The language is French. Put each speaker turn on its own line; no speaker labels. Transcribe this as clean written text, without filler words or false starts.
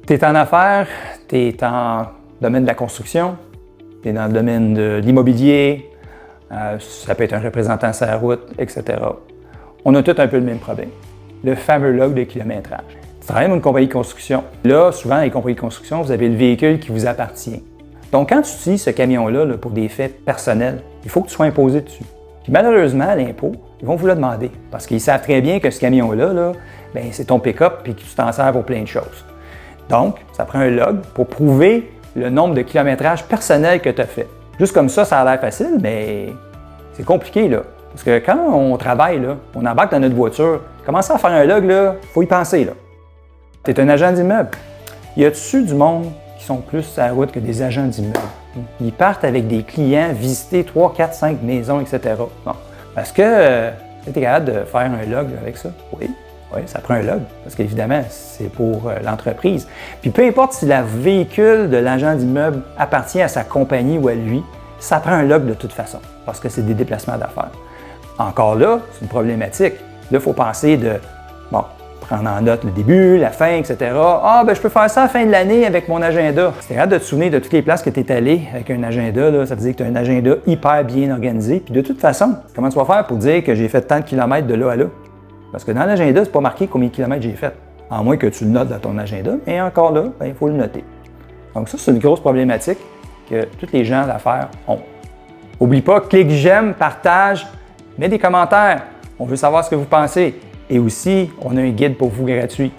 Tu es en affaires, tu es en domaine de la construction, tu es dans le domaine de l'immobilier, ça peut être un représentant sur la route, etc. On a tous un peu le même problème. Le fameux log de kilométrage. Tu travailles dans une compagnie de construction. Là, souvent, dans les compagnies de construction, vous avez le véhicule qui vous appartient. Donc, quand tu utilises ce camion-là pour des faits personnels, il faut que tu sois imposé dessus. Puis malheureusement, à l'impôt, ils vont vous le demander parce qu'ils savent très bien que ce camion-là, c'est ton pick-up et que tu t'en sers pour plein de choses. Donc, ça prend un log pour prouver le nombre de kilométrages personnels que tu as fait. Juste comme ça a l'air facile, mais c'est compliqué, là. Parce que quand on travaille, là, on embarque dans notre voiture, commencer à faire un log, il faut y penser, là. Tu es un agent d'immeuble. Y a-tu du monde qui sont plus sur la route que des agents d'immeuble? Ils partent avec des clients visiter 3, 4, 5 maisons, etc. Bon. Parce que tu es capable de faire un log avec ça? Oui, ça prend un log. Parce qu'évidemment, c'est pour l'entreprise. Puis peu importe si le véhicule de l'agent d'immeuble appartient à sa compagnie ou à lui, ça prend un log de toute façon. Parce que c'est des déplacements d'affaires. Encore là, c'est une problématique. Là, il faut penser de, prendre en note le début, la fin, etc. Je peux faire ça à la fin de l'année avec mon agenda. C'est hâte de te souvenir de toutes les places que tu es allé avec un agenda. Là, ça veut dire que tu as un agenda hyper bien organisé. Puis de toute façon, comment tu vas faire pour dire que j'ai fait tant de kilomètres de là à là? Parce que dans l'agenda, c'est pas marqué combien de kilomètres j'ai fait. À moins que tu le notes dans ton agenda. Et encore là, il faut le noter. Donc ça, c'est une grosse problématique que tous les gens d'affaires ont. N'oublie pas, clique j'aime, partage, mets des commentaires. On veut savoir ce que vous pensez. Et aussi, on a un guide pour vous gratuit.